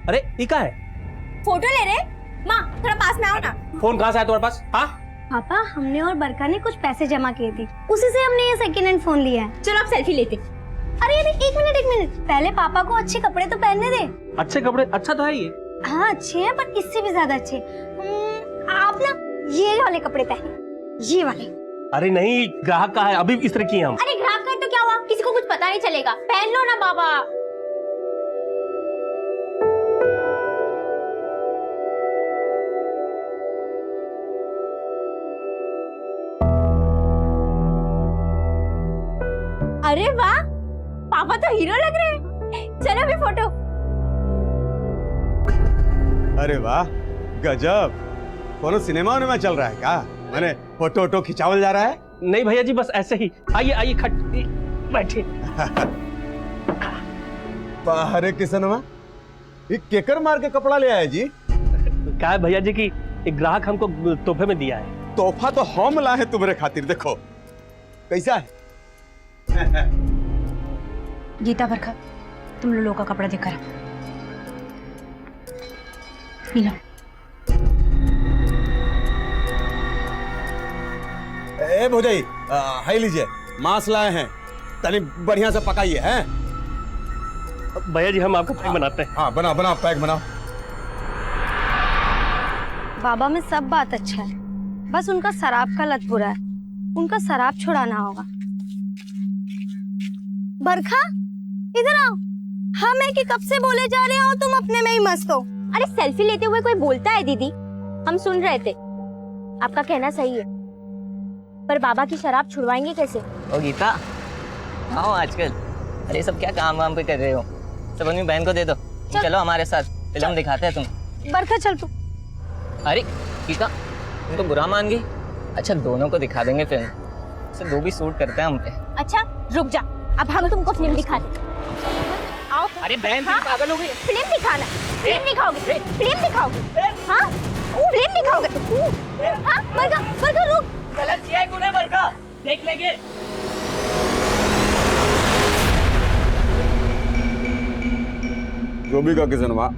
अरे ये क्या है? फोटो ले रहे? माँ थोड़ा पास में आओ ना। फोन कहाँ से आया तुम्हारे पास? हाँ पापा, हमने और बरका ने कुछ पैसे जमा किए थे, उसी से हमने ये सेकंड हैंड फोन लिया है। चलो अब सेल्फी लेते। अरे एक मिनट, पहले पापा को अच्छे कपड़े तो पहनने दे। अच्छे कपड़े? अच्छा तो है ये। हाँ अच्छे हैं, पर इससे भी ज्यादा अच्छे। आप ना ये वाले कपड़े पहने, ये वाले। अरे नहीं, ग्राहक का है, अभी इस तरह की हैं हम। अरे ग्राहक का तो क्या हुआ, किसी को कुछ पता नहीं चलेगा, पहन लो ना बाबा। अरे वाह, पापा तो हीरो लग रहे हैं। चलो भी फोटो। अरे वाह, गजब। कोनो सिनेमा में चल रहा है क्या? मैंने फोटो खिंचावल जा रहा है? नहीं भैया जी, बस ऐसे ही। आइए आइए, खट बैठिए। अरे किसनवा, ये केकर मार के कपड़ा ले आया जी? क्या है भैया जी की एक ग्राहक हमको तोहफे में दिया है। तोहफा तो हम लाए तुम्हारे खातिर, देखो कैसा है। गीता, बरखा, तुम लोगों का कपड़ा देखकर लो। ए भौजाई, हाई लीजिए, मांस लाए हैं, तनी बढ़िया से पकाइए हैं। भैया जी हम आपका पैक बनाते हैं। हाँ बना बना, पैक बनाओ। बाबा में सब बात अच्छा है, बस उनका शराब का लत बुरा है, उनका शराब छुड़ाना होगा। बरखा इधर आओ, हम है कि कब से बोले जा रहे हो, तुम अपने में ही मस्त हो। अरे सेल्फी लेते हुए कोई बोलता है दीदी, हम सुन रहे थे। आपका कहना सही है, पर बाबा की शराब छुड़वाएंगे कैसे? ओ गीता, आओ आजकल। अरे सब क्या काम वाम पे कर रहे हो? सब अपनी बहन को दे दो। चलो हमारे साथ फिल्म दिखाते हैं तुम। बरखा चल तू। अरे गीता, तुम तो बुरा मान गई। अच्छा दोनों को दिखा देंगे फिल्म, से दो भी सूट करते हैं हम पे। अच्छा रुक जा, अब हम तुमको फिल्म दिखाते। आओ। अरे बहन हाँ? पागल हो गई। फिल्म दिखाना, फिल्म दिखाओगे, फिल्म दिखाओगे। हाँ फिल्म दिखाओगे। हाँ बरखा, बरखा रुक। गलत किया है तूने बरखा, देख लेंगे। जो भी का किसनवा,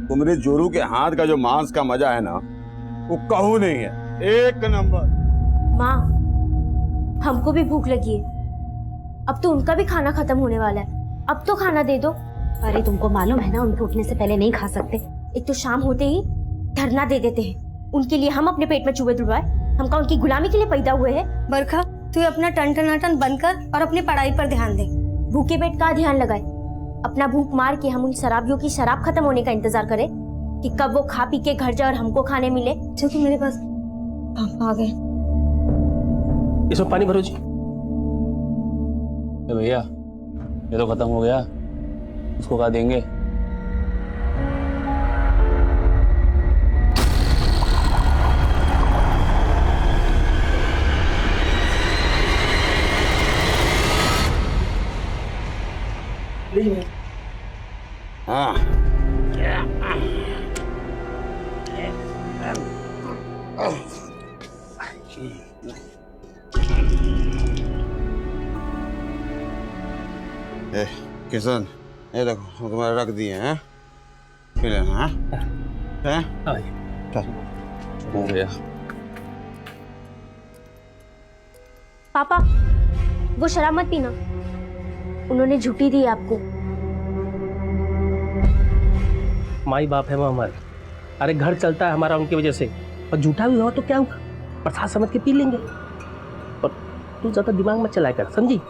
तुम्हारे जोरू के हाथ का जो मांस का मजा है ना, वो कहू नहीं है, एक नंबर। माँ हमको भी भूख लगी है, अब तो उनका भी खाना खत्म होने वाला है, अब तो खाना दे दो। अरे तुमको मालूम है ना, उनके उठने से पहले नहीं खा सकते। एक तो शाम होते ही धरना दे देते हैं, उनके लिए हम अपने पेट में चूहे तुड़वाए, हम का उनकी गुलामी के लिए पैदा हुए हैं। बरखा तू अपना टन बंद कर और अपनी पढ़ाई पर ध्यान दे। भूखे पेट का ध्यान लगाए, अपना भूख मार के हम उन शराबियों की शराब खत्म होने का इंतजार करें कि कब वो खा पी के घर जाए और हमको खाने मिले। चल तू मेरे पास। पापा आ गए। इसमें पानी भरो जी। भैया ये तो खत्म हो गया, उसको क्या देंगे? हाँ ए किशन, ये देखो तुम्हारे रख दिए हैं, पी लेना। हाँ हैं? चल हो गया। पापा वो शराब मत पीना, उन्होंने झूठी दी आपको। माई बाप है वो हमारे। अरे घर चलता है हमारा उनकी वजह से, और झूठा भी हुआ तो क्या हुआ, प्रसाद समझ के पी लेंगे। और तू ज्यादा दिमाग मत चलाया कर, समझी?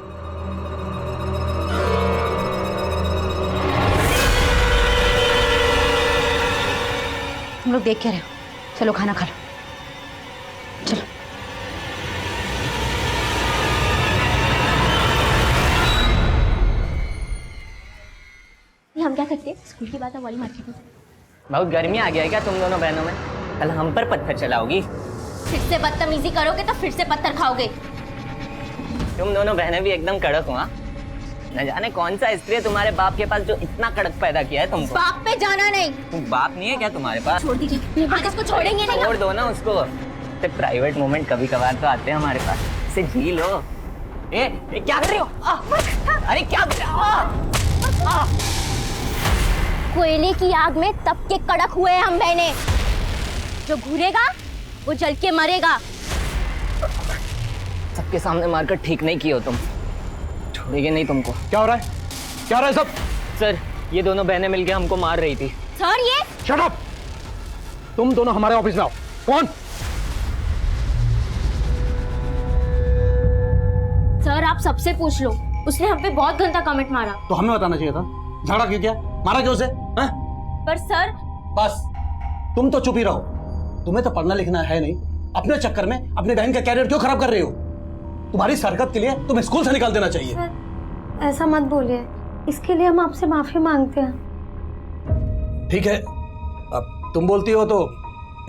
तुम लोग देख क्या रहे हो? चलो खाना खा लो, चलो। हम क्या करते हैं, स्कूल की बात वाली मार्केट में। बहुत गर्मी आ गया है क्या तुम दोनों बहनों में? कल हम पर पत्थर चलाओगी? फिर से बदतमीजी करोगे तो फिर से पत्थर खाओगे। तुम दोनों बहनें भी एकदम कड़क हो। हाँ, न जाने कौन सा स्त्री है तुम्हारे बाप के पास जो इतना कड़क पैदा किया है तुमको। बाप पे जाना नहीं। तुम बाप नहीं है क्या तुम्हारे पास? छोड़ दीजिए, आज इसको छोड़ेंगे नहीं। छोड़ दो ना उसको। प्राइवेट मोमेंट कभी कभार तो आते हैं हमारे पास, इसे जी लो। ए क्या कर रही हो? अरे क्या कर रही हो? कोयले की आग में तप के कड़क हुए हैं हम बहने। जो घूरेगा वो जल के मरेगा। सबके सामने मारकर ठीक नहीं किए हो तुम, छोड़ेंगे नहीं तुमको। क्या हो रहा है? क्या हो रहा है सब? सर, ये दोनों बहनें मिलके हमको मार रही थी। सर ये शट अप! तुम दोनों हमारे ऑफिस में आओ। कौन? सर आप सबसे पूछ लो, उसने हम पे बहुत गंदा कमेंट मारा। तो हमें बताना चाहिए था। झगड़ा क्यों किया? मारा क्यों उसे? हैं? पर सर बस, तुम तो चुप ही रहो। तुम्हें तो पढ़ना लिखना है नहीं, अपने चक्कर में अपनी बहन का कैरियर क्यों खराब कर रही हो? तुम्हारी हरकत के लिए तुम्हें स्कूल से निकाल देना चाहिए। सर ऐसा मत बोलिए, इसके लिए हम आपसे माफी मांगते हैं। ठीक है, अब तुम बोलती हो तो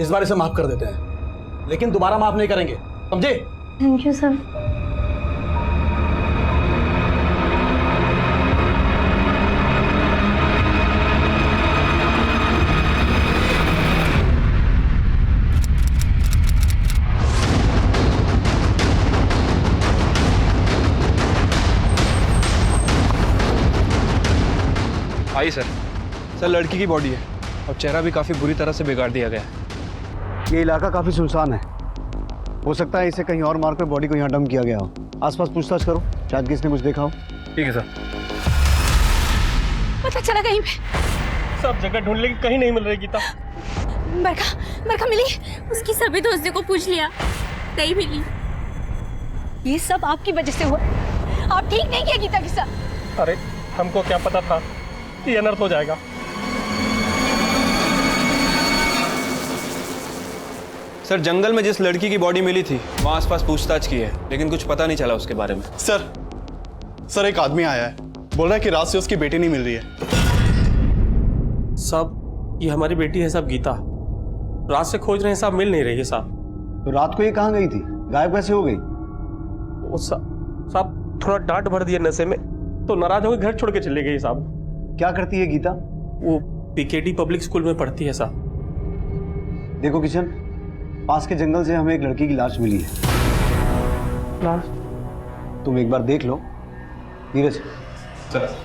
इस बार इसे माफ कर देते हैं, लेकिन दोबारा माफ नहीं करेंगे, समझे? Thank you sir. I sir, लड़की की बॉडी है और चेहरा भी काफ़ी बुरी तरह से बिगाड़ दिया गया है। ये इलाका काफी सुनसान है, हो सकता है इसे कहीं और मारकर बॉडी को यहाँ डंप किया गया हो। आसपास पूछताछ करो, शायद किसने कुछ देखा हो। ठीक है सर। पता चला कहीं पे? सब जगह ढूंढ लेंगे, कहीं नहीं मिल रही गीता। बरखा मिली, उसकी सभी दोस्तों को पूछ लिया, नहीं मिली। ये सब आपकी वजह से हुआ। आप ठीक नहीं किया गीता के साथ। अरे हमको क्या पता था ये अनर्थ हो जाएगा। सर, जंगल में जिस लड़की की बॉडी मिली थी वहाँ आसपास पूछताछ की है, लेकिन कुछ पता नहीं चला उसके बारे में। सर एक आदमी आया है, बोल रहा है कि रात से उसकी बेटी नहीं मिल रही है। साहब ये हमारी बेटी है साहब, गीता। रात से खोज रहे हैं साहब, मिल नहीं रही है साहब। तो रात को ये कहाँ गई थी? गायब कैसे हो गई? वो साहब थोड़ा डांट भर दिया नशे में, तो नाराज होकर घर छोड़ के चले गई साहब। क्या करती है गीता? वो पीकेडी पब्लिक स्कूल में पढ़ती है साहब। देखो किशन, पास के जंगल से हमें एक लड़की की लाश मिली है। लाश? तुम एक बार देख लो। नीरज सर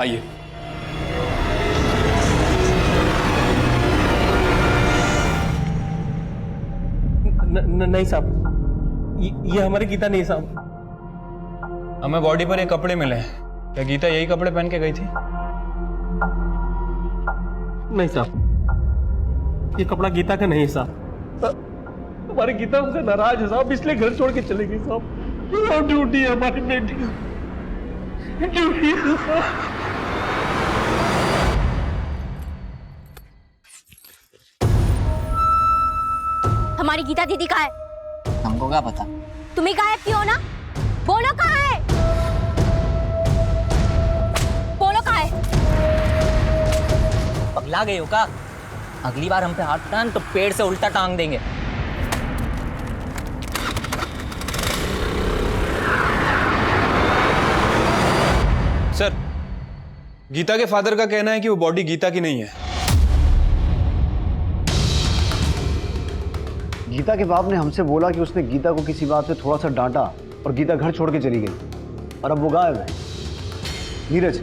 आइए। नहीं साहब, ये हमारी गीता नहीं साहब। हमें बॉडी पर ये कपड़े मिले हैं, क्या गीता यही कपड़े पहन के गई थी? नहीं साहब, ये कपड़ा गीता का नहीं है साहब। हमारी गीता हमसे नाराज है साहब, इसलिए घर छोड़ के चली गई साहब। ड्यूटी है हमारी बेटी, ड्यूटी है साहब। हमारी गीता दीदी कहाँ है? हमको क्या पता? तुम ही गायब क्यों हो ना? बोलो कहाँ है? बोलो कहाँ है? पगला गई हो का? अगली बार हम पे हाथ टांग तो पेड़ से उल्टा टांग देंगे। सर, गीता के फादर का कहना है कि वो बॉडी गीता की नहीं है। गीता के बाप ने हमसे बोला कि उसने गीता को किसी बात पे थोड़ा सा डांटा और गीता घर छोड़ के चली गई और अब वो गायब है। नीरज,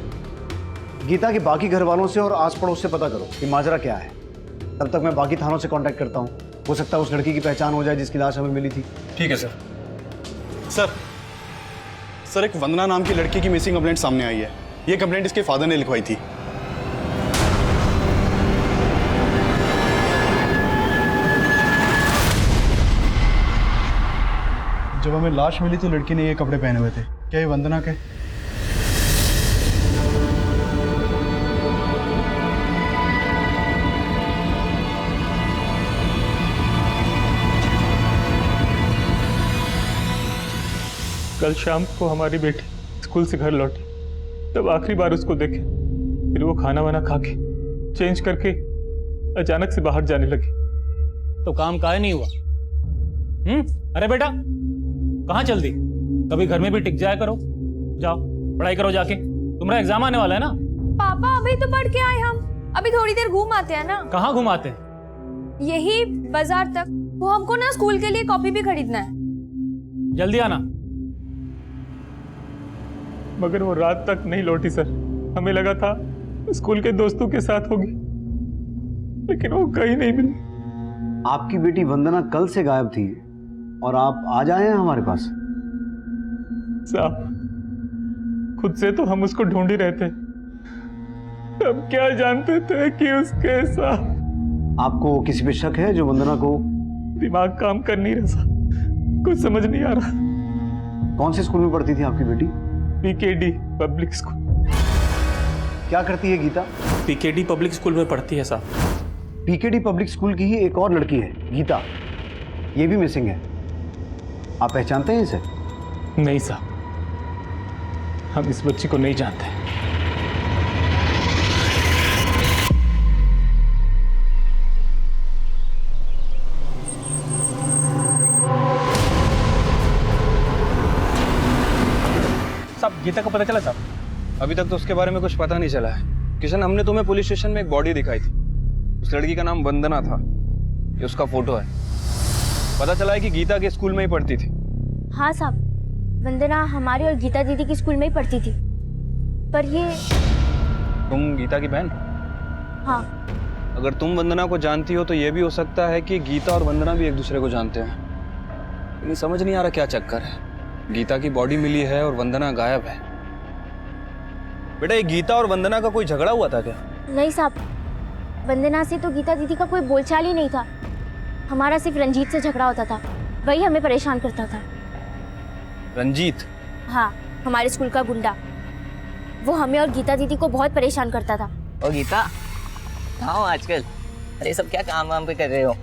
गीता के बाकी घर वालों से और आस पड़ोस से पता करो कि माजरा क्या है। तब तक मैं बाकी थानों से कांटेक्ट करता हूँ, हो सकता है उस लड़की की पहचान हो जाए जिसकी लाश हमें मिली थी। ठीक है सर। सर एक वंदना नाम की लड़की की मिसिंग कंप्लेंट सामने आई है। ये कंप्लेंट इसके फादर ने लिखवाई थी। जब हमें लाश मिली तो लड़की ने ये कपड़े पहने हुए थे। क्या ये वंदना के? कल शाम को हमारी बेटी स्कूल से घर लौटी, तब आखिरी बार उसको देखे। फिर वो खाना वाना खा के चेंज करके अचानक से बाहर जाने लगी। तो काम काहे नहीं हुआ? अरे बेटा, कहाँ चल दी? कभी घर में भी टिक जाया करो। जाओ पढ़ाई करो जाके, तुम्हारा एग्जाम आने वाला है ना। पापा अभी तो पढ़ के आए हम, अभी थोड़ी देर घूम आते हैं ना। कहाँ घुमाते हैं? यही बाजार तक। वो हमको ना स्कूल के लिए कॉपी भी खरीदना है। जल्दी आना। मगर वो रात तक नहीं लौटी सर। हमें लगा था स्कूल के दोस्तों के साथ होगी, लेकिन वो कहीं नहीं मिली। आपकी बेटी वंदना कल से गायब थी और आप आज आए हैं हमारे पास। साहब, खुद से तो हम उसको ढूंढ ही रहे थे, तब क्या जानते थे कि उसके साथ। आपको किसी पे शक है जो वंदना को? दिमाग काम कर नहीं रहा साहब, कुछ समझ नहीं आ रहा। कौन से स्कूल में पढ़ती थी आपकी बेटी? PKD public school. क्या करती है गीता? पीकेडी पब्लिक स्कूल में पढ़ती है साहब। पीकेडी पब्लिक स्कूल की ही एक और लड़की है, गीता, ये भी मिसिंग है। आप पहचानते हैं इसे? नहीं साहब, हम इस बच्ची को नहीं जानते। साहब, गीता को पता चला साहब? अभी तक तो उसके बारे में कुछ पता नहीं चला है। किशन, हमने तुम्हें पुलिस स्टेशन में एक बॉडी दिखाई थी। उस लड़की का नाम वंदना था। ये उसका फोटो है। पता चला है कि गीता के स्कूल में ही पढ़ती थी। हाँ साहब, वंदना हमारी और गीता दीदी की स्कूल में ही पढ़ती थी। पर ये... तुम गीता की बहन? हाँ। अगर तुम वंदना को जानती हो तो ये भी हो सकता है कि गीता और वंदना भी एक दूसरे को जानते हैं। लेकिन समझ नहीं आ रहा क्या चक्कर है। गीता की बॉडी मिली है और वंदना गायब है। बेटा, ये गीता और वंदना का कोई झगड़ा हुआ था क्या? नहीं साहब, वंदना से तो गीता दीदी का कोई बोलचाल ही नहीं था। हमारा सिर्फ रंजीत से झगड़ा होता था, वही हमें परेशान करता था। रंजीत? हाँ, हमारे स्कूल का गुंडा। वो हमें और गीता दीदी को बहुत परेशान करता था। ओ गीता, कहाँ हो आजकल? अरे सब क्या काम वाम पे कर रहे हो?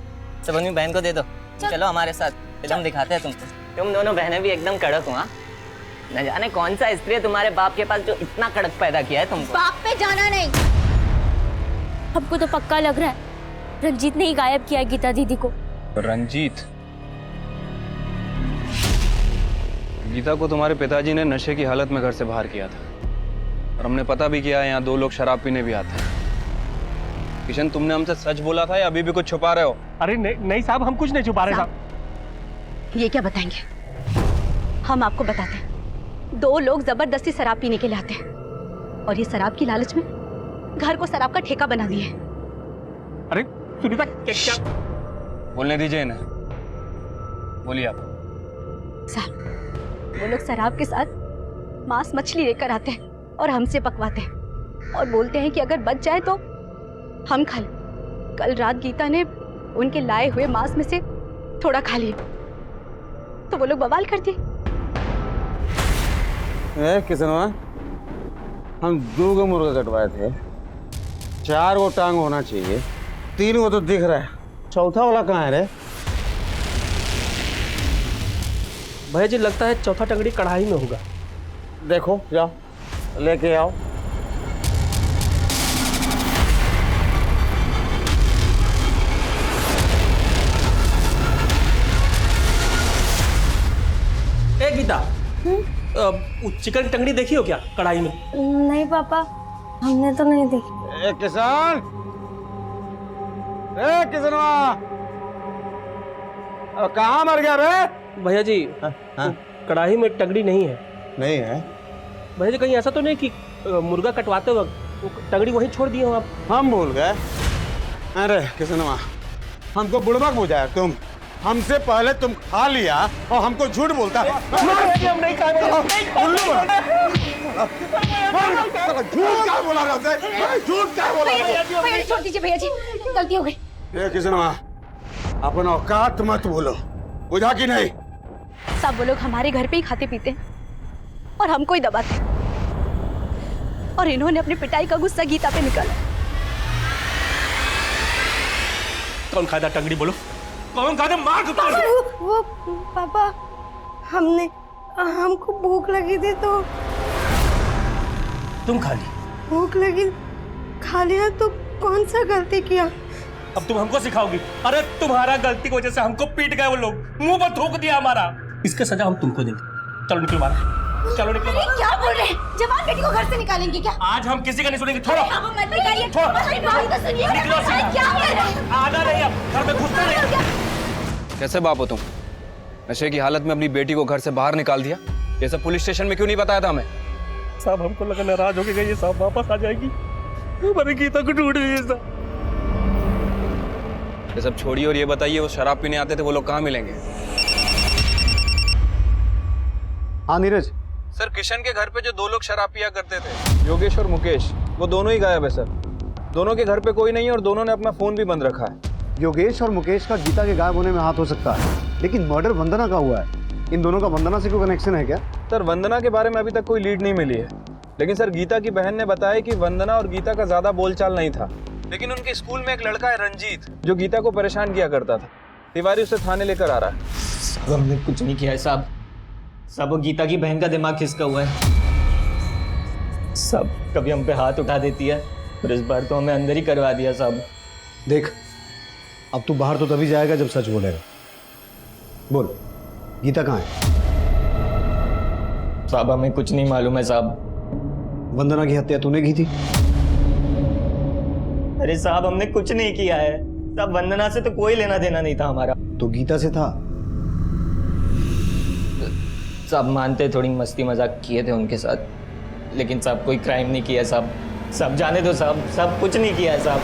सब अपनी बहन को दे दो, चलो हमारे साथ, फिल्म दिखाते हैं तुमको। तुम दोनों बहनें भी एकदम कड़क हो। हाँ, न जाने कौन सा स्त्री है तुम्हारे बाप के पास जो इतना कड़क पैदा किया है तुमको। बाप पे जाना नहीं। हमको तो पक्का लग रहा है रंजीत ने ही गायब किया है गीता दीदी को। रंजीत? गीता को तुम्हारे पिताजी ने नशे की हालत में घर से बाहर किया था और हमने पता भी किया है यहाँ 2 लोग शराब पीने भी आते हैं। किशन, तुमने हमसे सच बोला था या अभी भी कुछ छुपा रहे हो? अरे नहीं साहब, हम कुछ नहीं छुपा रहे साहब। ये क्या बताएंगे? हम आपको बताते हैं। 2 लोग जबरदस्ती शराब पीने के लिए आते हैं और ये शराब की लालच में घर को शराब का ठेका बना दिए। अरे सुनीता, क्या? बोलने दीजिए इन्हें, बोलिए आप। साहब, वो लोग शराब के साथ मांस मछली लेकर आते हैं और हमसे पकवाते हैं और बोलते हैं कि अगर बच जाए तो हम खा लें। कल रात गीता ने उनके लाए हुए मांस में से थोड़ा खा लिया तो वो लोग बवाल कर दिए। किसनवा, हम 2 गो मुर्गा कटवाए थे, 4 गो टांग होना चाहिए, 3 गो तो दिख रहा है, चौथा वाला कहाँ है रे? भैया जी, लगता है चौथा टंगड़ी कढ़ाई में होगा। देखो, जाओ लेके आओ। ए गीता, चिकन की टंगड़ी देखी हो क्या कढ़ाई में? नहीं पापा, हमने तो नहीं देखी। ए किसान, ए किसनवा, कहाँ मर गया रे? भैया जी, कढ़ाई में टंगड़ी नहीं है। नहीं है? भैया जी, कहीं ऐसा तो नहीं कि मुर्गा कटवाते वक्त वो टंगड़ी वहीं छोड़ दिए हो आप? हम भूल गए। अरे किसनवा, हमको बुड़बक बुझाया तुम। हमसे पहले तुम खा लिया और हमको झूठ बोलता है। हम नहीं खाए। झूठ क्या बोला रहा है? झूठ क्या बोला रहा है? भैया जी, छोड़ दीजिए भैया जी, गलती हो गई। ए किसनवा, अपना औकात मत बोलो, बुझा कि नहीं? सब वो लोग हमारे घर पे ही खाते पीते हैं और हमको ही दबाते हैं और इन्होंने अपनी पिटाई का गुस्सा गीता पे निकाला। कौन खादा टंगड़ी, बोलो कौन खादा? मार दो। वो पापा, हमको भूख लगी थी तो। तुम खा ली? भूख लगी, खा लिया तो कौन सा गलती किया? अब तुम हमको सिखाओगी? अरे तुम्हारा गलती की वजह से हमको पीट गए वो लोग, मुंह पर थूक दिया हमारा। इसका सजा हम तुमको देंगे। चलो निकलो बाहर, चलो निकलो बाहर। क्या बोल रहे हैं? जवान बेटी को घर से निकालेंगे क्या? आज हम किसी का नहीं सुनेंगे। छोड़ो, मत निकालिए, छोड़ो। हमारी बात तो सुनिए। निकलो से। क्या बोल रहे हैं? आना नहीं, अब घर में घुसना नहीं। कैसे बाप हो तुम? नशे की हालत में अपनी बेटी को घर से बाहर निकाल दिया। ये सब पुलिस स्टेशन में क्यों नहीं बताया था हमें? साहब, हमको लगा नाराज हो गई, ये साहब वापस आ जाएगी। हमारी गीता को ढूंढ रही है साहब। ये सब छोड़िए और ये बताइए, वो शराब पीने आते थे, वो लोग कहाँ मिलेंगे? हाँ नीरज, सर किशन के घर पे जो 2 लोग शराब पिया करते थे, योगेश और मुकेश, वो दोनों ही गायब है सर। दोनों के घर पे कोई नहीं है और दोनों ने अपना फोन भी बंद रखा है। योगेश और मुकेश का गीता के गायब होने में हाथ हो सकता है, लेकिन मर्डर वंदना का हुआ है। इन दोनों का वंदना से कोई कनेक्शन है क्या? सर वंदना के बारे में अभी तक कोई लीड नहीं मिली है, लेकिन सर गीता की बहन ने बताया कि वंदना और गीता का ज्यादा बोलचाल नहीं था, लेकिन उनके स्कूल में एक लड़का है रंजीत, जो गीता को परेशान किया करता था। तिवारी उसे थाने लेकर आ रहा है। साहब हमने कुछ नहीं किया है साहब। साहब वो गीता की बहन का दिमाग खिसका हुआ है। सब कभी हम पे हाथ उठा देती है, और इस बार तो हमें अंदर ही करवा दिया साहब। देख, अब तू बाहर तो तभी जाएगा जब सच बोलेगा। बोल, गीता कहाँ है? साहब हमें कुछ नहीं मालूम है साहब। वंदना की हत्या तूने की थी? अरे साहब हमने कुछ नहीं किया है साहब, वंदना से तो कोई लेना देना नहीं था हमारा। तो गीता से था? साहब मानते थोड़ी मस्ती मजाक किए थे उनके साथ, लेकिन साहब कोई क्राइम नहीं किया साहब। सब जाने दो साहब, सब कुछ नहीं किया है साहब।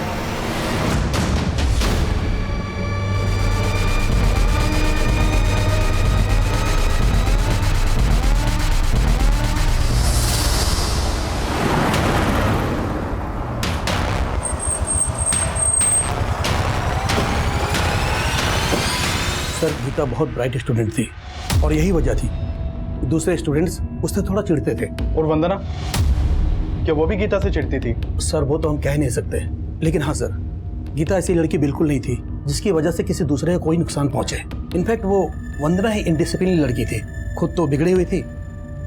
सर गीता बहुत ब्राइट स्टूडेंट थी और यही वजह थी दूसरे स्टूडेंट्स उससे थोड़ा चिढ़ते थे। और वंदना, क्या वो भी गीता से चिढ़ती थी? सर वो तो हम कह नहीं सकते, लेकिन हाँ सर, गीता ऐसी लड़की बिल्कुल नहीं थी जिसकी वजह से किसी दूसरे को कोई नुकसान पहुंचे। इनफैक्ट वो वंदना ही इनडिसिप्लिन लड़की थी, खुद तो बिगड़ी हुई थी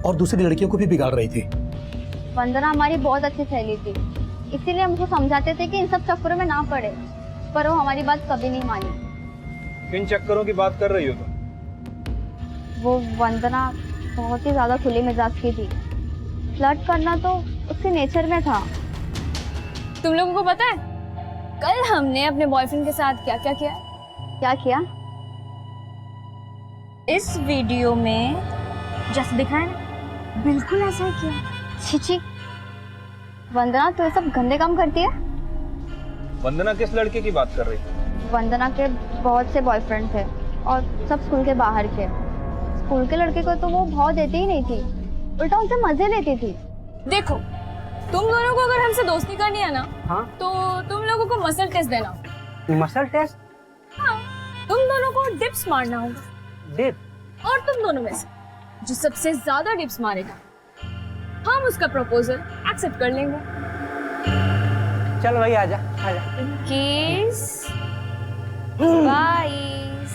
और दूसरी लड़कियों को भी बिगाड़ रही थी। वंदना हमारी बहुत अच्छी सहेली थी, इसीलिए हम उसको समझाते थे कि इन सब चक्करों में ना पड़े, पर वो हमारी बात कभी नहीं मानी। किन चक्करों की बात कर रही हो तुम? वो वंदना बहुत ही ज्यादा खुली मिजाज की थी। फ्लर्ट करना तो उसके नेचर में था। तुम लोगों को पता है कल हमने अपने बॉयफ्रेंड के साथ क्या क्या किया? क्या किया? इस वीडियो में जैसे दिखाया ना, बिल्कुल ऐसा ही किया। छिची, वंदना तू ये सब गंदे काम करती है? वंदना किस लड़के की बात कर रही है? वंदना के बहुत से बॉयफ्रेंड थे और सब स्कूल के बाहर के। स्कूल के लड़के को तो वो भाव देती ही नहीं थी, उल्टा उनसे मजे लेती थी। देखो तुम दोनों को अगर हमसे दोस्ती करनी है ना, हाँ? तो तुम लोगों को मसल टेस्ट देना। Muscle test? हाँ, तुम दोनों को डिप्स मारना होगा। डिप? और तुम दोनों में से जो सबसे ज्यादा डिप्स मारेगा, हम उसका प्रपोजल एक्सेप्ट कर लेंगे। चल भाई आजा आजा। 21 22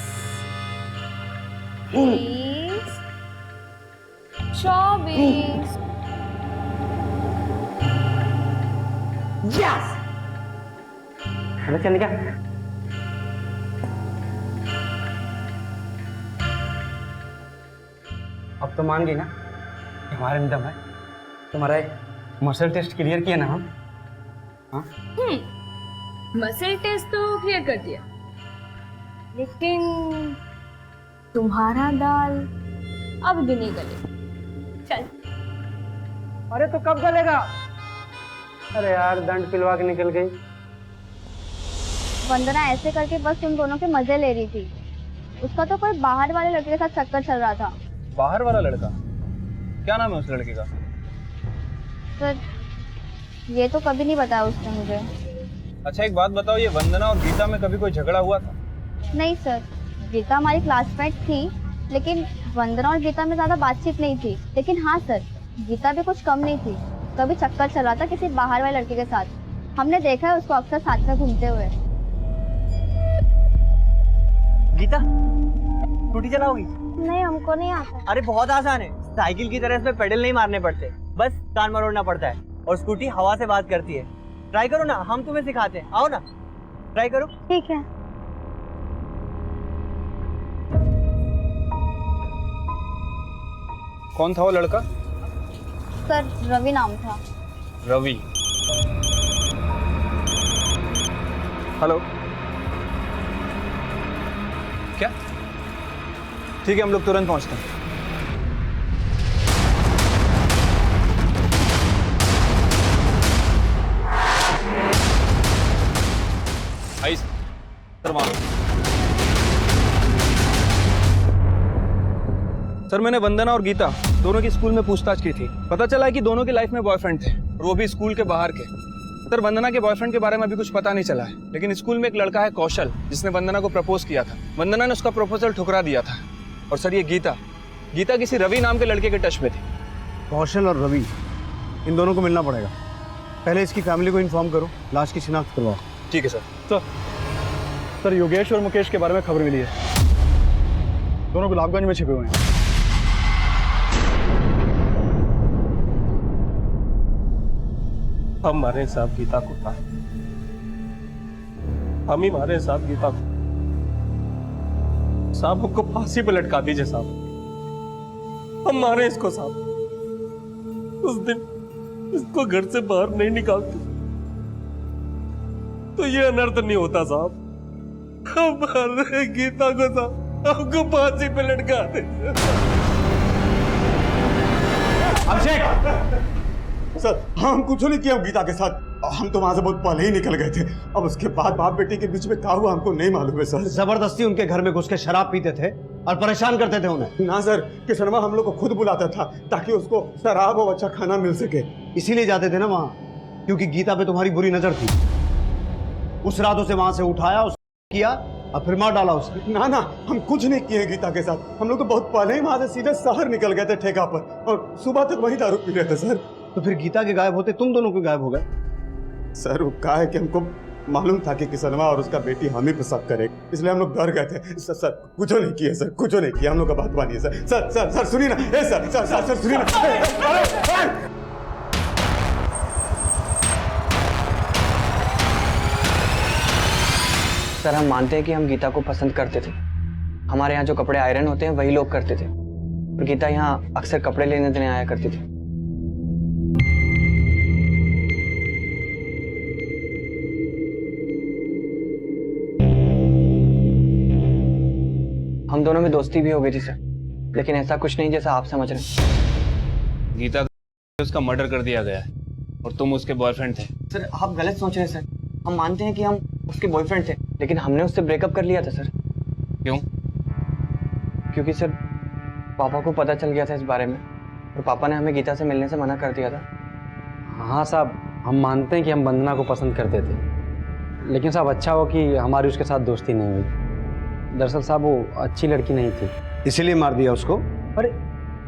23 24 यस, चल निकल। अब तो मान गई ना कि हमारे में दम है। तुम्हारा मसल टेस्ट क्लियर किया ना हम? हाँ? मसल टेस्ट तो क्लियर कर दिया, लेकिन तुम्हारा दाल अब भी नहीं गले। चल। अरे तो कब गलेगा? अरे यार दंड पिलवा के निकल गई। वंदना ऐसे करके बस तुम दोनों के मजे ले रही थी। उसका तो कोई बाहर वाले लड़के के साथ चक्कर चल रहा था। बाहर वाला लड़का? क्या नाम है उस लड़के का? सर ये तो कभी नहीं बताया उसने मुझे। अच्छा एक बात बताओ, ये वंदना और गीता में कभी कोई झगड़ा हुआ था? नहीं सर, गीता हमारी क्लासमेट थी, लेकिन वंदना और गीता में ज्यादा बातचीत नहीं थी। लेकिन हाँ सर, गीता भी कुछ कम नहीं थी, कभी चक्कर चल रहा था किसी बाहर वाले लड़के के साथ। हमने देखा है उसको अक्सर साथ में घूमते हुए। गीता स्कूटी चलाओगी? नहीं, हमको नहीं आता। अरे बहुत आसान है, साइकिल की तरह इसमें पेडल नहीं मारने पड़ते, बस कान मरोड़ना पड़ता है। और स्कूटी हवा से बात करती है। ट्राई करो ना, हम तुम्हें सिखाते हैं, आओ ना ट्राई करो। ठीक है। कौन था वो लड़का? सर रवि नाम था। रवि? हेलो, क्या? ठीक है हम लोग तुरंत पहुंचते हैं। सर वहाँ। सर मैंने वंदना और गीता दोनों की स्कूल में पूछताछ की थी। पता चला है कि दोनों की लाइफ में बॉयफ्रेंड थे और वो भी स्कूल के बाहर के। सर वंदना के बॉयफ्रेंड के बारे में अभी कुछ पता नहीं चला है, लेकिन स्कूल में एक लड़का है कौशल, जिसने वंदना को प्रपोज किया था। वंदना ने उसका प्रपोजल ठुकरा दिया था। और सर ये गीता किसी रवि नाम के लड़के के टच में थी। कौशल और रवि, इन दोनों को मिलना पड़ेगा। पहले इसकी फैमिली को इन्फॉर्म करो, लाश की शिनाख्त करवाओ। ठीक है सर। सर योगेश और मुकेश के बारे में खबर मिली है, दोनों गुलाबगंज में छिपे हुए हैं। हम मारे साहब गीता को ना, हम ही मारे साहब गीता को। साहब हमको फांसी पे लटका दीजिए साहब, हम मारे इसको साहब। उस दिन इसको घर से बाहर नहीं निकालते तो ये अनर्थ नहीं होता साहब। हम मार रहे गीता को साहब, हमको फांसी पे लटका दीजिए। अभिषेक सर, हम कुछ नहीं किया गीता के साथ, हम तो वहां से बहुत पहले ही निकल गए थे। अब उसके बाद बाप बेटी के बीच में क्या हुआ हमको नहीं मालूम है सर। जबरदस्ती उनके घर में घुस के शराब पीते थे और परेशान करते थे उन्हें। ना सर, किशनवा हम लोग को खुद बुलाता था ताकि उसको शराब और अच्छा खाना मिल सके। इसीलिए जाते थे ना वहां, क्योंकि गीता पे तुम्हारी बुरी नजर थी। उस रात उसे वहां से उठाया, उसे किया और फिर मार डाला उसे। ना हम कुछ नहीं किए गीता के साथ। हम लोग तो बहुत पहले ही वहां से सीधे शहर निकल गए थे ठेका पर, और सुबह तक वही दारू पी रहे थे सर। तो फिर गीता के गायब होते तुम दोनों के गायब हो गए। सर वो कहा है कि हमको मालूम था कि किशनवा और उसका बेटी हम ही पे शक करे, इसलिए हम लोग डर गए थे। सर कुछ नहीं किया सर, कुछ नहीं किया। हम लोग का बात मानिए सर। सर सुनिए ना, सर सुनिए ना। सर हम मानते हैं कि हम गीता को पसंद करते थे। हमारे यहाँ जो कपड़े आयरन होते हैं वही लोग करते थे, और गीता यहाँ अक्सर कपड़े लेने देने आया करती थी। हम दोनों में दोस्ती भी हो गई थी सर, लेकिन ऐसा कुछ नहीं जैसा आप समझ रहे हैं। गीता का उसका मर्डर कर दिया गया है और तुम उसके बॉयफ्रेंड थे। सर आप गलत सोच रहे हैं सर। हम मानते हैं कि हम उसके बॉयफ्रेंड थे, लेकिन हमने उससे ब्रेकअप कर लिया था सर। क्यों? क्योंकि सर पापा को पता चल गया था इस बारे में, और पापा ने हमें गीता से मिलने से मना कर दिया था। हाँ साहब, हम मानते हैं कि हम वंदना को पसंद करते थे, लेकिन साहब अच्छा हो कि हमारी उसके साथ दोस्ती नहीं हुई। दरअसल साहब वो अच्छी लड़की नहीं थी, इसीलिए मार दिया उसको। अरे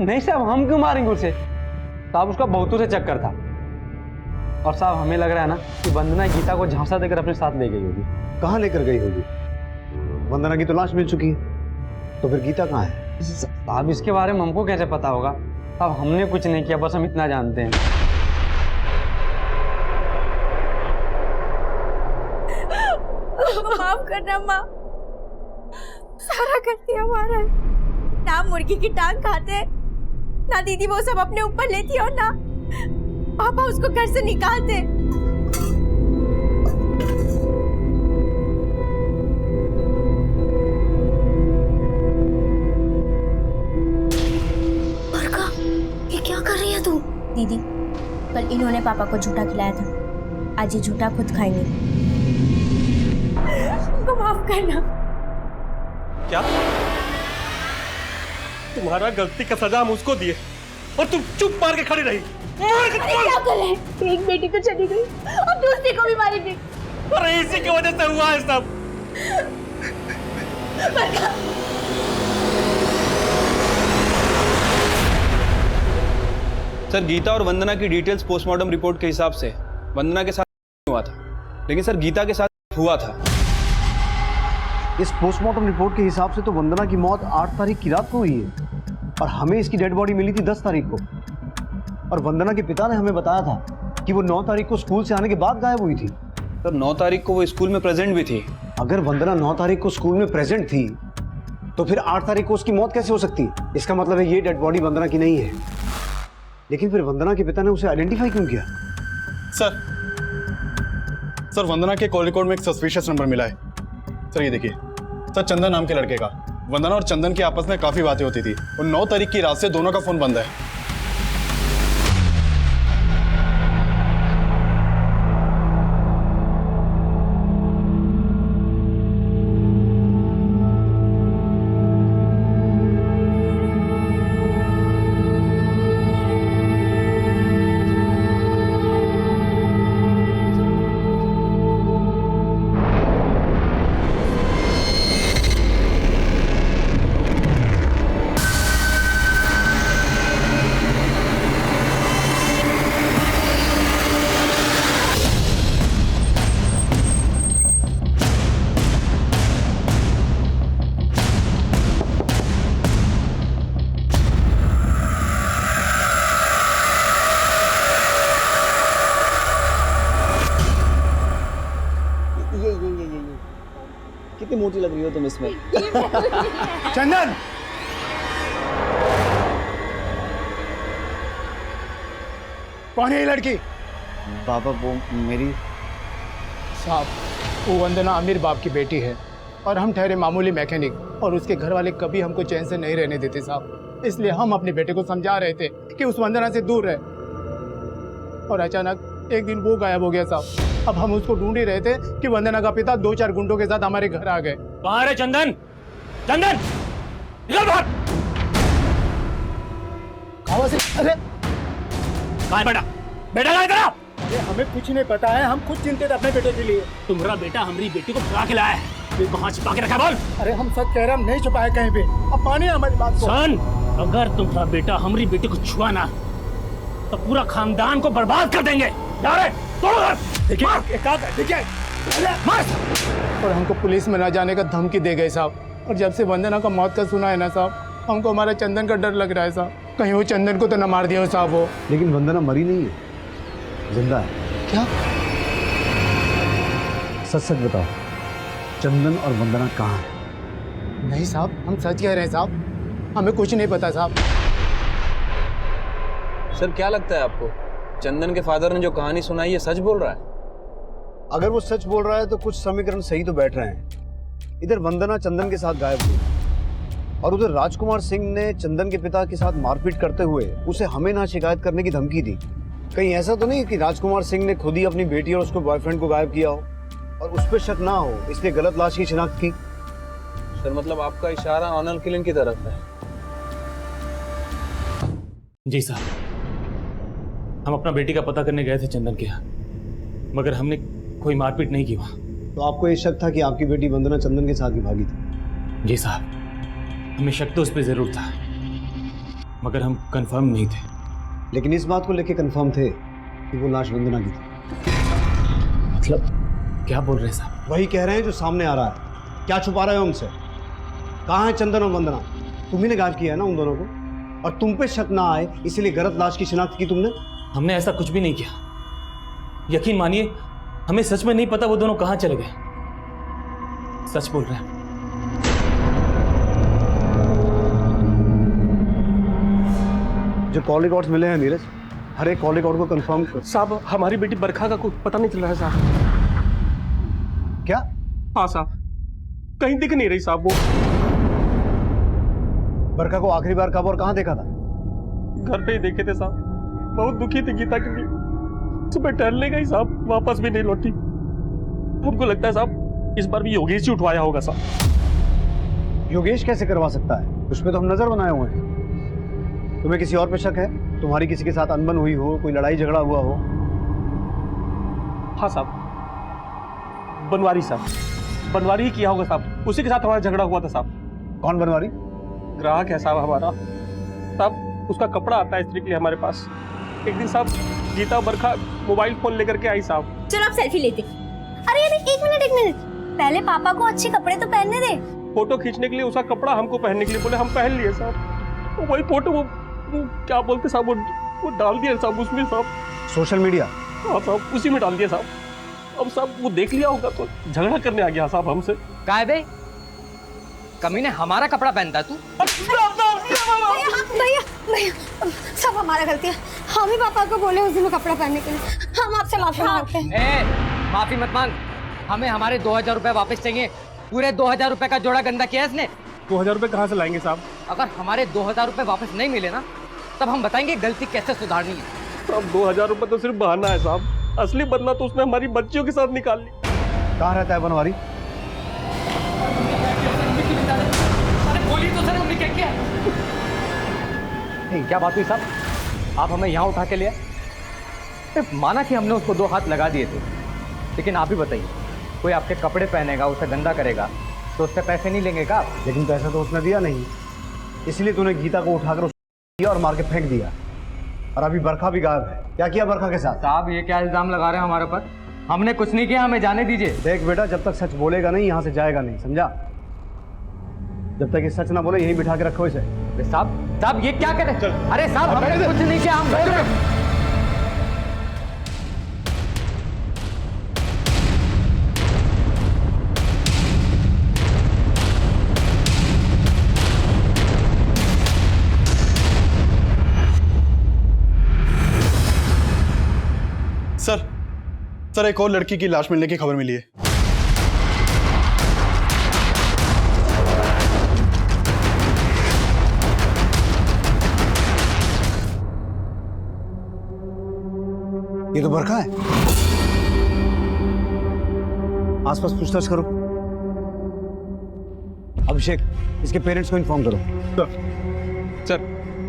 नहीं साहब, हम क्यों मारेंगे उसे? साहब उसका बहुतों से चक्कर था, और साहब हमें लग रहा है ना कि वंदना गीता को झांसा देकर अपने साथ ले गई होगी। कहाँ लेकर गई होगी? वंदना की तो लाश मिल चुकी है, तो फिर गीता कहाँ है? साहब इसके बारे में हमको कैसे पता होगा? साहब हमने कुछ नहीं किया, बस हम इतना जानते हैं। माफ करना माँ, सारा करती हमारा। ना मुर्गी की टांग खाते, ना दीदी वो सब अपने ऊपर लेती, और ना पापा उसको घर से निकालते। बरका, ये क्या कर रही है तू? दीदी कल इन्होंने पापा को झूठा खिलाया था, आज ये झूठा खुद खाएंगे। उनको माफ करना। क्या तुम्हारा गलती का सजा हम उसको दिए और तुम चुप मार के खड़ी रही? क्या करें? एक बेटी तो चली गई और दूसरी को भी मारेंगे। अरे इसी की वजह से हुआ है सब। सर गीता और वंदना की डिटेल्स पोस्टमार्टम रिपोर्ट के हिसाब से वंदना के साथ हुआ था, लेकिन सर गीता के साथ हुआ था। इस पोस्टमार्टम रिपोर्ट के हिसाब से तो वंदना की मौत 8 तारीख की रात को हुई है, और हमें इसकी डेड बॉडी मिली थी 10 तारीख को। और वंदना के पिता ने हमें बताया था कि वो 9 तारीख को स्कूल से आने के बाद गायब हुई थी। सर 9 तारीख को वो स्कूल में प्रेजेंट भी थी। अगर वंदना 9 तारीख को स्कूल में प्रेजेंट थी, तो फिर 8 तारीख को उसकी मौत कैसे हो सकती है? इसका मतलब है ये डेड बॉडी वंदना की नहीं है। लेकिन फिर वंदना के पिता ने उसे आइडेंटिफाई क्यों किया? सर वंदना के कॉल रिकॉर्ड में एक सस्पिशियस नंबर मिला है। सर ये देखिए, सर चंदन नाम के लड़के का। वंदना और चंदन की आपस में काफी बातें होती थी, और 9 तारीख की रात से दोनों का फोन बंद है। कितनी मोटी लग रही हो तुम इसमें। चंदन, कौन है ये लड़की? पापा वो मेरी साहब, वो वंदना अमीर बाप की बेटी है और हम ठहरे मामूली मैकेनिक, और उसके घर वाले कभी हमको चैन से नहीं रहने देते साहब। इसलिए हम अपने बेटे को समझा रहे थे कि उस वंदना से दूर रहे, और अचानक एक दिन वो गायब हो गया साहब। अब हम उसको ढूंढ ही रहे थे कि वंदना का पिता 2-4 गुंडों के साथ हमारे घर आ गए। कहाँ है चंदन? चंदन, निकल बाहर। कहाँ से? अरे कहाँ है बेटा? बेटा कहाँ है तेरा? अरे हमें कुछ नहीं पता है, हम खुद चिंतित अपने बेटे के लिए। तुम्हारा बेटा हमारी बेटी को चुरा के लाया है, ये कहाँ छिपा के रखा है बोल? अरे हम सच कह रहे हैं, हम नहीं छुपाए कहीं पे। अब मानिए हमारी बात को। सन, अगर तुम्हारा बेटा हमारी बेटी को छुआ ना तो पूरा खानदान को बर्बाद कर देंगे। जा रहे, तोड़ो घर। देखिए, देखिए, और हमको पुलिस में न जाने का धमकी दे गए साहब। और जब से वंदना का मौत का सुना है ना साहब, हमको हमारे चंदन का डर लग रहा है साहब। कहीं वो चंदन को तो न मार दिया हो साहब वो। लेकिन वंदना मरी नहीं है, जिंदा है। क्या? सच सच बताओ, चंदन और वंदना कहाँ है? नहीं साहब, हम सच कह रहे हैं साहब, हमें कुछ नहीं पता साहब। सर क्या लगता है आपको, चंदन के फादर ने जो कहानी सुनाई है सच बोल रहा है? अगर वो सच बोल रहा है तो कुछ समीकरण सही तो बैठ रहे हैं। इधर वंदना चंदन के साथ गायब हुई, और उधर राजकुमार सिंह ने चंदन के पिता के साथ मारपीट करते हुए उसे हमें ना शिकायत करने की धमकी दी। कहीं ऐसा तो नहीं कि राजकुमार सिंह ने खुद ही अपनी बेटी और उसके बॉयफ्रेंड को गायब किया हो और उस पर शक ना हो, इसलिए गलत लाश की शिनाख्त की? सर मतलब आपका इशारा ऑनर किलिंग की तरफ है? जी साहब, हम अपना बेटी का पता करने गए थे चंदन के यहाँ, मगर हमने कोई मारपीट नहीं की वहाँ। तो आपको ये शक था कि आपकी बेटी वंदना चंदन के साथ ही भागी थी? जी साहब, हमें शक तो उस पर जरूर था, मगर हम कंफर्म नहीं थे। लेकिन इस बात को लेकर कंफर्म थे कि वो लाश वंदना की थी। मतलब क्या बोल रहे हैं साहब? वही कह रहे हैं जो सामने आ रहा है। क्या छुपा रहे हो हमसे? कहाँ है चंदन और वंदना? तुम्ही ने गायब किया है ना उन दोनों को, और तुम पे शक ना आए इसीलिए गलत लाश की शिनाख्त की तुमने। हमने ऐसा कुछ भी नहीं किया, यकीन मानिए हमें सच में नहीं पता वो दोनों कहाँ चले गए। सच बोल रहे हैं। जो कॉल रिकॉर्ड्स मिले हैं नीरज, हर एक कॉल रिकॉर्ड को कंफर्म कर। साहब हमारी बेटी बरखा का कुछ पता नहीं चल रहा है साहब। क्या? हाँ साहब, कहीं दिख नहीं रही साहब वो। बरखा को आखिरी बार कब और कहाँ देखा था? घर पे ही देखे थे साहब, बहुत दुखी थी गीता के लिए। सुबह टहलने गई साहब, वापस भी नहीं लौटी। हमको लगता है साहब इस बार भी योगेश जी उठवाया होगा साहब। योगेश कैसे करवा सकता है? उस पर तो हम नजर बनाए हुए हैं। तुम्हें किसी और पे शक है? तुम्हारी किसी के साथ अनबन हुई हो, कोई लड़ाई झगड़ा हुआ हो? हाँ साहब, बनवारी साहब, बनवारी ही किया होगा साहब, उसी के साथ हमारा झगड़ा हुआ था साहब। कौन बनवारी? ग्राहक है साहब हमारा साहब, उसका कपड़ा आता है इस्त्री के लिए हमारे पास। एक दिन साहब गीता बरखा मोबाइल फोन लेकर के आई साहब। चलो आप सेल्फी लेते। अरे अरे एक मिनट, पहले पापा को अच्छे कपड़े तो पहनने दे। फोटो खींचने के लिए उसका कपड़ा हमको पहनने के लिए बोले, हम पहन लिए साहब। वही फोटो वो क्या बोलते साहब, वो डाल दिया साहब उसमें साहब, सोशल मीडिया। हाँ साहब, उसी में डाल दिया साहब। अब साहब वो देख लिया होगा तो झगड़ा करने आ गया साहब हमसे। काय बे, कमीने हमारा कपड़ा पहनता तू? भैया सब हमारा गलती है, हम ही पापा को बोले उस दिन कपड़ा पहनने के लिए। हम आपसे माफी मांगते हैं। माफी मत मांग, हमें हमारे 2000 रुपए वापस चाहिए। पूरे 2000 रुपए का जोड़ा गंदा किया इसने। 2000 रुपए कहाँ से लाएंगे साहब? अगर हमारे 2000 रुपए वापस नहीं मिले ना, तब हम बताएंगे गलती कैसे सुधारनी है। साहब 2000 रुपए तो सिर्फ बहाना है साहब, असली बदला तो उसने हमारी बच्चियों के साथ निकाल ली। कहाँ रहता है बनवारी? बोली तो सर, हमने क्या किया? क्या बात हुई साहब, आप हमें यहाँ उठा के ले आए? माना कि हमने उसको 2 हाथ लगा दिए थे, लेकिन आप ही बताइए, कोई आपके कपड़े पहनेगा, उसे गंदा करेगा तो उससे पैसे नहीं लेंगे क्या? लेकिन पैसा तो उसने दिया नहीं, इसलिए तूने गीता को उठाकर उसको और मार के फेंक दिया। और अभी बरखा भी गायब है। क्या किया बरखा के साथ? साहब ये क्या इल्जाम लगा रहे हैं हमारे ऊपर? हमने कुछ नहीं किया, हमें जाने दीजिए। देख बेटा, जब तक सच बोलेगा नहीं यहाँ से जाएगा नहीं, समझा? जब तक ये सच ना बोले यहीं बिठा के रखो इसे। साहब ये क्या करें? अरे साहब हमने कुछ नहीं किया, हम सर एक और लड़की की लाश मिलने की खबर मिली है। ये तो बरखा है। आसपास पूछताछ करो। अभिषेक, इसके पेरेंट्स को इन्फॉर्म करो। सर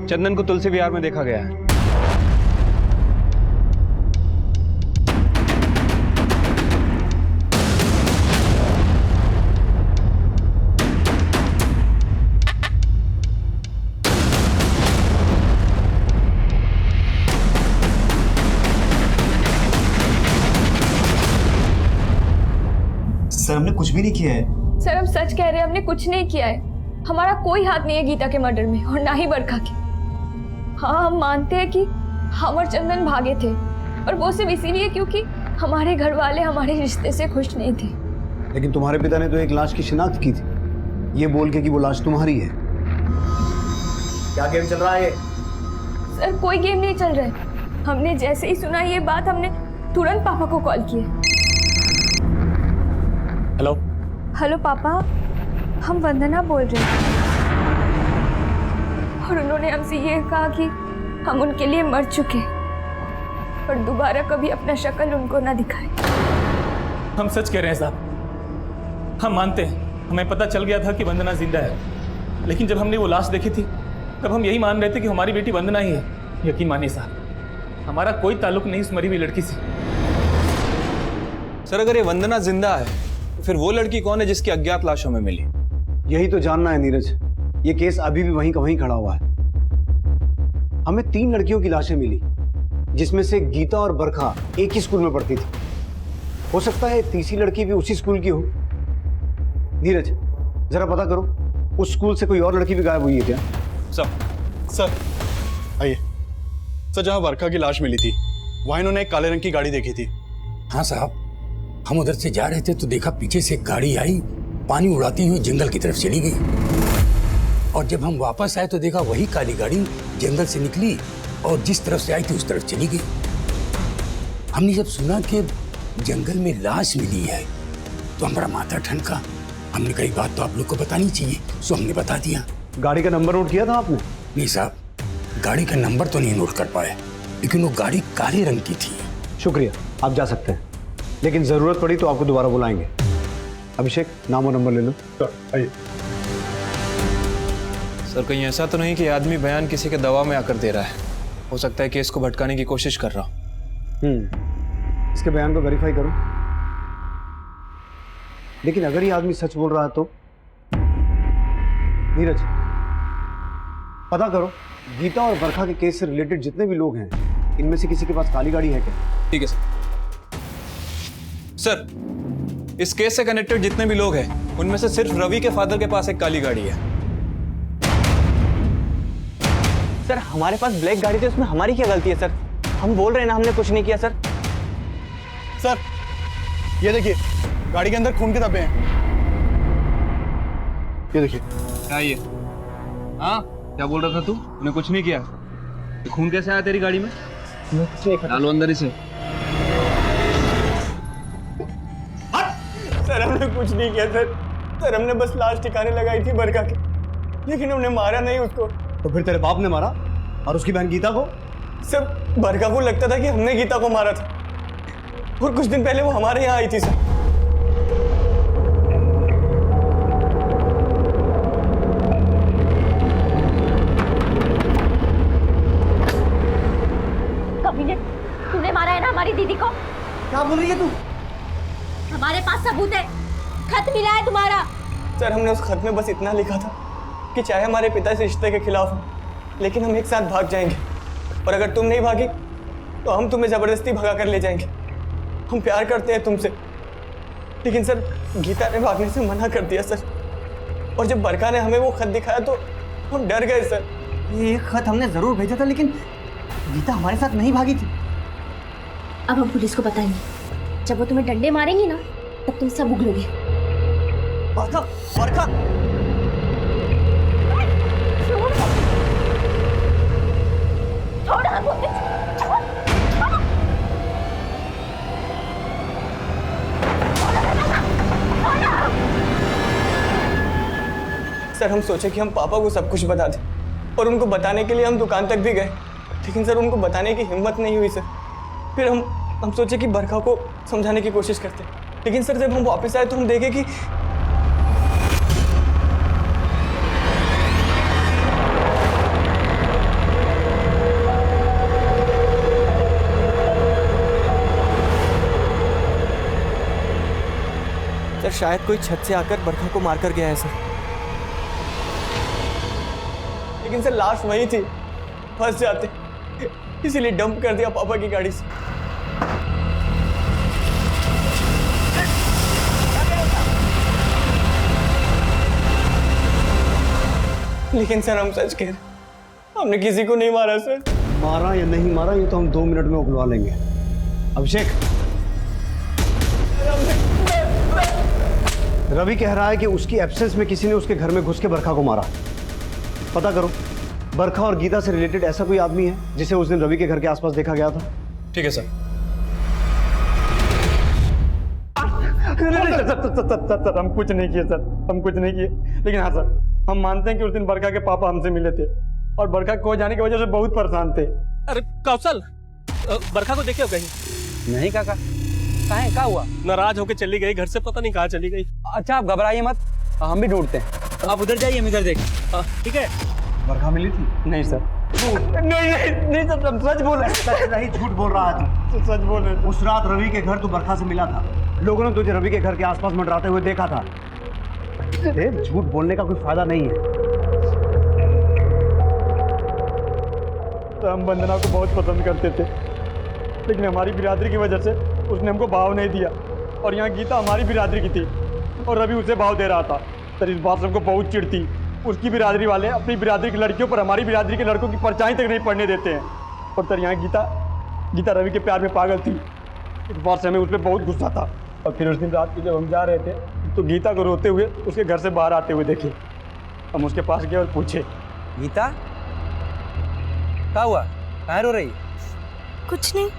चंदन को तुलसी विहार में देखा गया है। सर हमने कुछ भी नहीं किया है। सर हम सच कह रहे हैं, हमने कुछ नहीं किया है। हमारा कोई हाथ नहीं है गीता के मर्डर में और ना ही बरखा के। हाँ हम मानते हैं कि हम और चंदन भागे थे, और वो सिर्फ इसीलिए क्योंकि हमारे घर वाले हमारे रिश्ते से खुश नहीं थे। लेकिन तुम्हारे पिता ने तो एक लाश की शिनाख्त की थी, ये बोल के कि वो लाश तुम्हारी है। क्या गेम चल रहा है? सर कोई गेम नहीं चल रहा है। हमने जैसे ही सुना ये बात, हमने तुरंत पापा को कॉल किया। हेलो हेलो पापा, हम वंदना बोल रहे हैं, और उन्होंने हमसे ये कहा कि हम उनके लिए मर चुके, पर दोबारा कभी अपना शक्ल उनको ना दिखाए। हम सच कह रहे हैं साहब, हम मानते हैं हमें पता चल गया था कि वंदना जिंदा है, लेकिन जब हमने वो लाश देखी थी तब हम यही मान रहे थे कि हमारी बेटी वंदना ही है। यकीन मानिए साहब, हमारा कोई ताल्लुक नहीं उस मरी हुई लड़की से। सर अगर ये वंदना जिंदा है तो फिर वो लड़की कौन है जिसकी अज्ञात लाशों में मिली? यही तो जानना है नीरज। ये केस अभी भी वहीं का वहीं खड़ा हुआ है। हमें 3 लड़कियों की लाशें मिली, जिसमें से गीता और बरखा एक ही स्कूल में पढ़ती थी। हो सकता है तीसरी लड़की भी उसी स्कूल की हो। नीरज जरा पता करो, उस स्कूल से कोई और लड़की भी गायब हुई है क्या? सर आइए। सर जहाँ वर्षा की लाश मिली थी वहाँ इन्होंने एक काले रंग की गाड़ी देखी थी। हाँ साहब, हम उधर से जा रहे थे तो देखा पीछे से एक गाड़ी आई, पानी उड़ाती हुई जंगल की तरफ चली गई। और जब हम वापस आए तो देखा वही काली गाड़ी जंगल से निकली और जिस तरफ से आई थी उस तरफ चली गई। हमने जब सुना कि जंगल में लाश मिली है तो हमारा माथा ठनका। हमने कही बात तो आप लोग को बतानी चाहिए, सो हमने बता दिया। गाड़ी का नंबर नोट किया था आपने? नहीं साहब, गाड़ी का नंबर तो नहीं नोट कर पाए, लेकिन वो गाड़ी काले रंग की थी। शुक्रिया, आप जा सकते हैं, लेकिन जरूरत पड़ी तो आपको दोबारा बुलाएंगे। अभिषेक नाम और नंबर ले लो। आइए। सर कहीं ऐसा तो नहीं कि आदमी बयान किसी के दबाव में आकर दे रहा है? हो सकता है केस को भटकाने की कोशिश कर रहा हूं। इसके बयान को वेरीफाई करो। लेकिन अगर ये आदमी सच बोल रहा है तो नीरज पता करो, गीता और बरखा के केस से रिलेटेड जितने भी लोग हैं, इनमें से किसी के पास काली गाड़ी है क्या? ठीक है सर। इस केस से कनेक्टेड जितने भी लोग हैं उनमें से सिर्फ रवि के फादर के पास एक काली गाड़ी है। सर हमारे पास ब्लैक गाड़ी थी, उसमें हमारी क्या गलती है सर? हम बोल रहे हैं ना हमने कुछ नहीं किया सर। सर ये देखिए, गाड़ी के अंदर खून के धब्बे हैं। ये देखिए। क्या ये? हाँ क्या बोल रहा था तू? तूने कुछ नहीं किया? ये खून कैसे आया तेरी गाड़ी में? डालो अंदर इसे। सर हमने कुछ नहीं किया सर हमने बस लाश ठिकाने लगाई थी बरखा की, लेकिन हमने मारा नहीं उसको। तो फिर तेरे बाप ने मारा और उसकी बहन गीता को? सर बरखा को लगता था कि हमने गीता को मारा था, और कुछ दिन पहले वो हमारे यहाँ आई थी सर। कमीने, तूने मारा है ना हमारी दीदी को? क्या बोल रही है तू? हमारे पास सबूत है, खत मिला है तुम्हारा। सर हमने उस खत में बस इतना लिखा था कि चाहे हमारे पिता इस रिश्ते के खिलाफ हो, लेकिन हम एक साथ भाग जाएंगे, और अगर तुम नहीं भागी तो हम तुम्हें जबरदस्ती भगा कर ले जाएंगे। हम प्यार करते हैं तुमसे। लेकिन सर गीता ने भागने से मना कर दिया सर, और जब बरखा ने हमें वो खत दिखाया तो हम डर गए सर। ये खत हमने जरूर भेजा था, लेकिन गीता हमारे साथ नहीं भागी थी। अब हम पुलिस को बताएंगे। जब वो तुम्हें डंडे मारेंगी ना, तब तुम सब उगलोगे। बरखा, बरखा। सर हम सोचे कि हम पापा को सब कुछ बता दें और उनको बताने के लिए हम दुकान तक भी गए, लेकिन सर उनको बताने की हिम्मत नहीं हुई सर। फिर हम सोचे कि बरखा को समझाने की कोशिश करते, लेकिन सर जब हम वापस आए तो हम देखे कि सर शायद कोई छत से आकर बरखा को मारकर गया है सर। लेकिन सर लाश वही थी, फंस जाते, इसीलिए डंप कर दिया पापा की गाड़ी से। लेकिन सर हम सच कह रहे, हमने किसी को नहीं मारा सर। मारा या नहीं मारा ये तो हम 2 मिनट में उगलवा लेंगे। अभिषेक, रवि कह रहा है कि उसकी एब्सेंस में किसी ने उसके घर में घुस के बरखा को मारा। पता करो, बरखा और गीता से रिलेटेड ऐसा कोई आदमी है जिसे उस दिन रवि के घर के आसपास देखा गया था? ठीक है सर। सर हम कुछ नहीं किए सर, हम कुछ नहीं किए। लेकिन हाँ सर, हम मानते हैं कि उस दिन बरखा के पापा हमसे मिले थे और बरखा खो जाने की वजह से बहुत परेशान थे। अरे कौशल, बरखा को देखे हो कहीं? नहीं काका, कहाँ क्या हुआ? नाराज होकर चली गई, घर से पता नहीं कहाँ चली गई। अच्छा आप घबराइए मत, हम भी ढूंढते हैं। आप उधर जाइए, हम इधर देख। ठीक है। बरखा मिली थी? नहीं सर। नहीं सर, सच बोल रहे। सच नहीं, झूठ बोल रहा है। सच बोल रहे। उस रात रवि के घर तू बरखा से मिला था, लोगों ने तुझे रवि के घर के आसपास मंडराते हुए देखा था। झूठ बोलने का कोई फायदा नहीं है। तो हम वंदना को बहुत पसंद करते थे, लेकिन हमारी बिरादरी की वजह से उसने हमको भाव नहीं दिया। और यहाँ गीता हमारी बिरादरी की थी और रवि उसे भाव दे रहा था। सर इस बात से हमको बहुत चिढ़ थी। उसकी बिरादरी वाले अपनी बिरादरी की लड़कियों पर हमारी बिरादरी के लड़कों की परछाई तक नहीं पड़ने देते हैं। और सर यहाँ गीता रवि के प्यार में पागल थी। इस बात से हमें उस पर बहुत गुस्सा था। और फिर उस दिन रात को जब हम जा रहे थे तो गीता को रोते हुए उसके घर से बाहर आते हुए देखे। हम उसके पास गए और पूछे, गीता क्या हुआ, कहाँ रो रही? कुछ नहीं।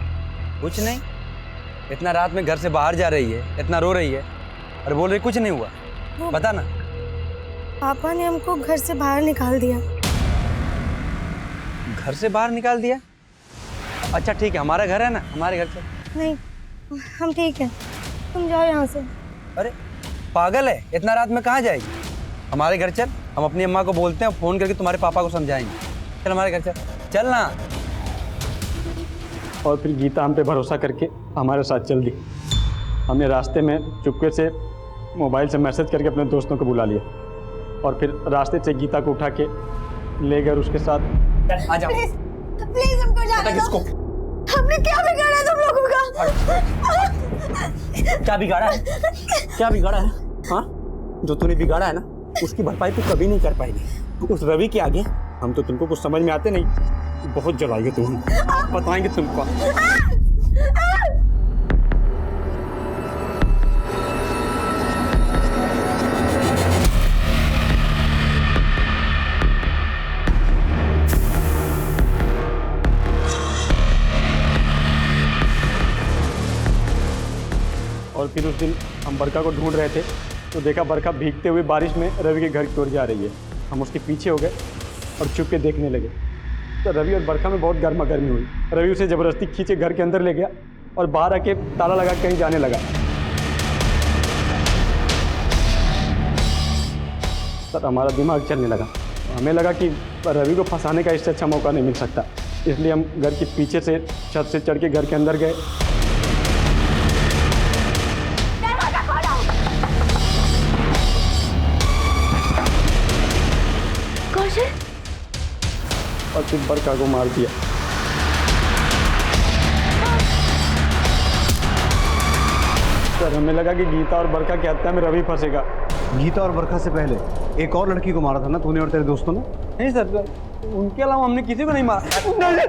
कुछ नहीं? इतना रात में घर से बाहर जा रही है, इतना रो रही है और बोल रही कुछ नहीं हुआ। बता ना। पापा ने हमको घर से बाहर निकाल दिया। घर से बाहर निकाल दिया? अच्छा ठीक है, हमारा घर है ना, हमारे घर से। नहीं, हम ठीक है, तुम जाओ यहाँ से। अरे पागल है, इतना रात में कहाँ जाएगी? हमारे घर चल, हम अपनी अम्मा को बोलते हैं, फ़ोन करके तुम्हारे पापा को समझाएंगे। चल हमारे घर चल, चल ना। और फिर गीता हम पे भरोसा करके हमारे साथ चल दी। हमने रास्ते में चुपके से मोबाइल से मैसेज करके अपने दोस्तों को बुला लिया और फिर रास्ते से गीता को उठा के ले गए उसके साथ। आ जाओ। प्लीज हमको जाने दो। किसको? हमने क्या बिगाड़ा है तुम लोगों का? क्या बिगाड़ा है? क्या बिगाड़ा है? हाँ, जो तूने बिगाड़ा है ना, उसकी भरपाई तू कभी नहीं कर पाएगी। उस रवि के आगे हम तो तुमको कुछ समझ में आते नहीं। बहुत जलाएंगे तुम, बताएंगे तुमको। और फिर उस दिन हम बरखा को ढूंढ रहे थे तो देखा बरखा भीगते हुए बारिश में रवि के घर की ओर जा रही है। हम उसके पीछे हो गए और छुप के देखने लगे तो रवि और बरखा में बहुत गर्मा गर्मी हुई। रवि उसे ज़बरदस्ती खींचे घर के अंदर ले गया और बाहर आके ताला लगा कहीं जाने लगा। सर हमारा दिमाग चलने लगा। हमें लगा कि रवि को फंसाने का इससे अच्छा मौका नहीं मिल सकता, इसलिए हम घर के पीछे से छत से चढ़ के घर के अंदर गए। और फिर बरखा को मार दिया। सर हमें लगा कि गीता और बरखा की हत्या में रवि फंसेगा। गीता और बरखा से पहले एक और लड़की को मारा था ना तूने और तेरे दोस्तों ने? नहीं सर, उनके अलावा हमने किसी को नहीं मारा।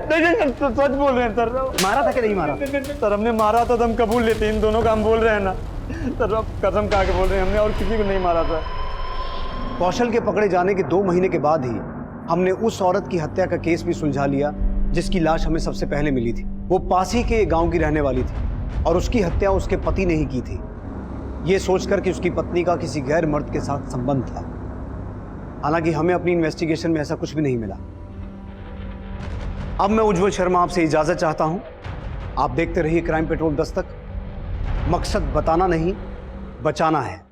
नहीं सच बोल रहे हैं सर। मारा था कि नहीं मारा? सर हमने मारा था तो हम कबूल लेते, इन दोनों का हम बोल रहे हैं ना सर। अब कसम खा के बोल रहे हैं, हमने और किसी को नहीं मारा था। कौशल के पकड़े जाने के 2 महीने के बाद ही हमने उस औरत की हत्या का केस भी सुलझा लिया जिसकी लाश हमें सबसे पहले मिली थी। वो पास ही के गांव की रहने वाली थी और उसकी हत्या उसके पति ने ही की थी, ये सोचकर कि उसकी पत्नी का किसी गैर मर्द के साथ संबंध था। हालांकि हमें अपनी इन्वेस्टिगेशन में ऐसा कुछ भी नहीं मिला। अब मैं उज्जवल शर्मा आपसे इजाजत चाहता हूं। आप देखते रहिए क्राइम पेट्रोल दस्तक। मकसद बताना नहीं, बचाना है।